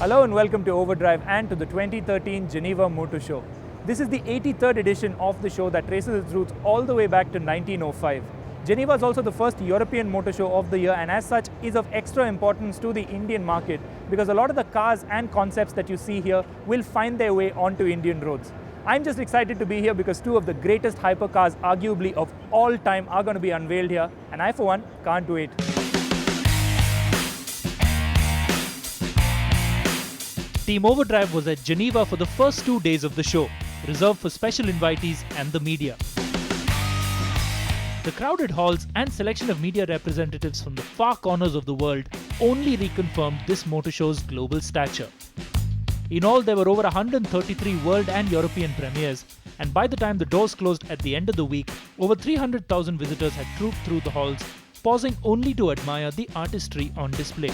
Hello and welcome to Overdrive and to the 2013 Geneva Motor Show. This is the 83rd edition of the show that traces its roots all the way back to 1905. Geneva is also the first European motor show of the year and as such is of extra importance to the Indian market because a lot of the cars and concepts that you see here will find their way onto Indian roads. I'm just excited to be here because two of the greatest hypercars arguably of all time are going to be unveiled here and I for one can't wait. Team Overdrive was at Geneva for the first 2 days of the show, reserved for special invitees and the media. The crowded halls and selection of media representatives from the far corners of the world only reconfirmed this motor show's global stature. In all, there were over 133 world and European premieres, and by the time the doors closed at the end of the week, over 300,000 visitors had trooped through the halls, pausing only to admire the artistry on display.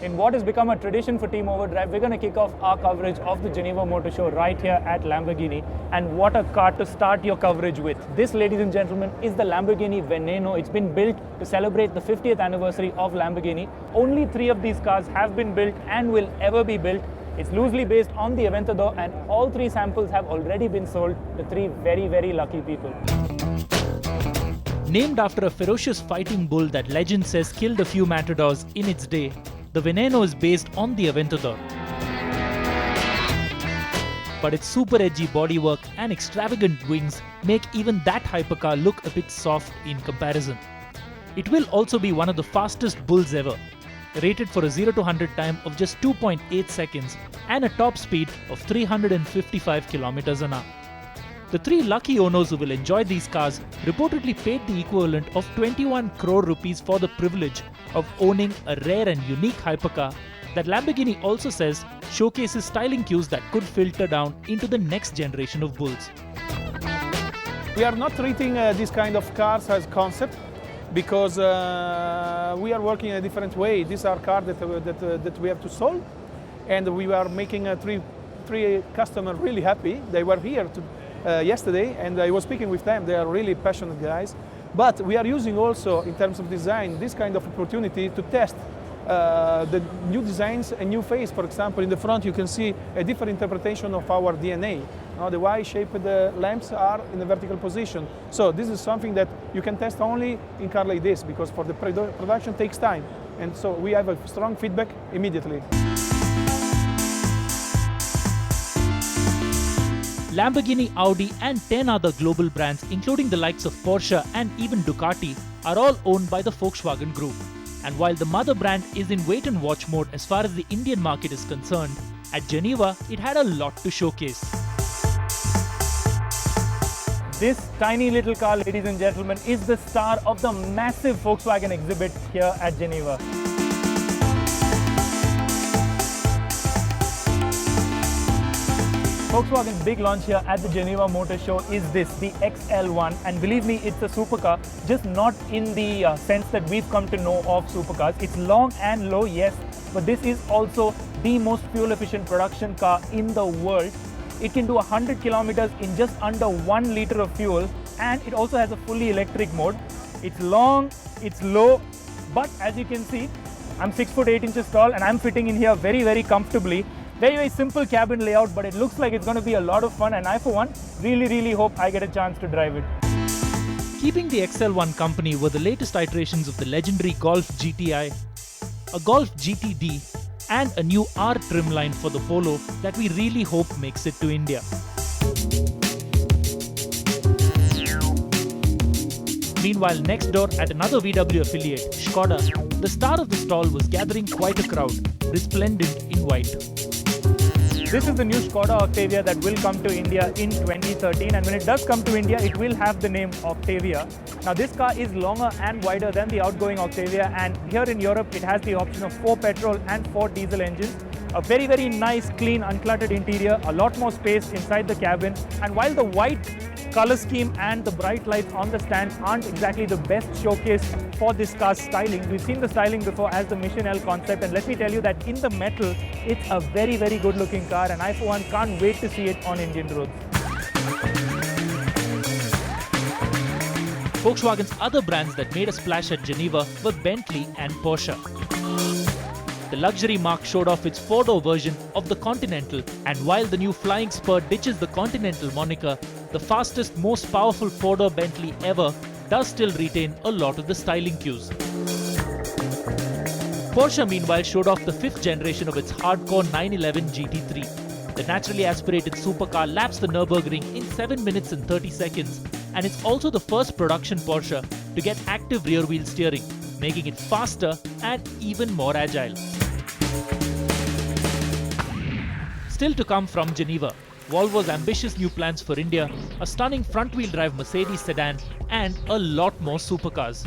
In what has become a tradition for Team Overdrive, we're going to kick off our coverage of the Geneva Motor Show right here at Lamborghini. And what a car to start your coverage with. This, ladies and gentlemen, is the Lamborghini Veneno. It's been built to celebrate the 50th anniversary of Lamborghini. Only 3 of these cars have been built and will ever be built. It's loosely based on the Aventador and all 3 samples have already been sold to 3 very, very lucky people. Named after a ferocious fighting bull that legend says killed a few matadors in its day, the Veneno is based on the Aventador. But its super edgy bodywork and extravagant wings make even that hypercar look a bit soft in comparison. It will also be one of the fastest bulls ever, rated for a 0 to 100 time of just 2.8 seconds and a top speed of 355 km an hour. The 3 lucky owners who will enjoy these cars reportedly paid the equivalent of 21 crore rupees for the privilege of owning a rare and unique hypercar that Lamborghini also says showcases styling cues that could filter down into the next generation of bulls. We are not treating this kind of cars as concept because we are working in a different way. These are cars that we have to solve, and we are making 3 customers really happy. They were here yesterday and I was speaking with them. They are really passionate guys. But we are using also, in terms of design, this kind of opportunity to test the new designs and new face. For example, in the front you can see a different interpretation of our DNA. The Y-shaped lamps are in a vertical position. So this is something that you can test only in car like this because for the production takes time. And so we have a strong feedback immediately. Lamborghini, Audi and 10 other global brands including the likes of Porsche and even Ducati are all owned by the Volkswagen Group. And while the mother brand is in wait and watch mode as far as the Indian market is concerned, at Geneva it had a lot to showcase. This tiny little car, ladies and gentlemen, is the star of the massive Volkswagen exhibit here at Geneva. Volkswagen's big launch here at the Geneva Motor Show is this, the XL1, and believe me, it's a supercar, just not in the sense that we've come to know of supercars. It's long and low, yes, but this is also the most fuel-efficient production car in the world. It can do 100 kilometers in just under 1 liter of fuel, and it also has a fully electric mode. It's long, it's low, but as you can see, I'm 6 foot 8 inches tall and I'm fitting in here very, very comfortably. Very, very simple cabin layout, but it looks like it's going to be a lot of fun and I for one really hope I get a chance to drive it. Keeping the XL1 company were the latest iterations of the legendary Golf GTI, a Golf GTD and a new R trim line for the Polo that we really hope makes it to India. Meanwhile, next door at another VW affiliate, Skoda, the star of the stall was gathering quite a crowd, resplendent in white. This is the new Skoda Octavia that will come to India in 2013, and when it does come to India, it will have the name Octavia. Now this car is longer and wider than the outgoing Octavia, and here in Europe it has the option of 4 petrol and 4 diesel engines. A very, very nice, clean, uncluttered interior, a lot more space inside the cabin, and while the white color scheme and the bright lights on the stands aren't exactly the best showcase for this car's styling. We've seen the styling before as the Mission L concept, and let me tell you that in the metal, it's a very, very good looking car, and I for one can't wait to see it on Indian roads. Volkswagen's other brands that made a splash at Geneva were Bentley and Porsche. The luxury marque showed off its four-door version of the Continental, and while the new Flying Spur ditches the Continental moniker, the fastest, most powerful four-door Bentley ever does still retain a lot of the styling cues. Porsche meanwhile showed off the fifth generation of its hardcore 911 GT3. The naturally aspirated supercar laps the Nürburgring in 7 minutes and 30 seconds, and it's also the first production Porsche to get active rear-wheel steering, making it faster and even more agile. Still to come from Geneva, Volvo's ambitious new plans for India, a stunning front-wheel drive Mercedes sedan, and a lot more supercars.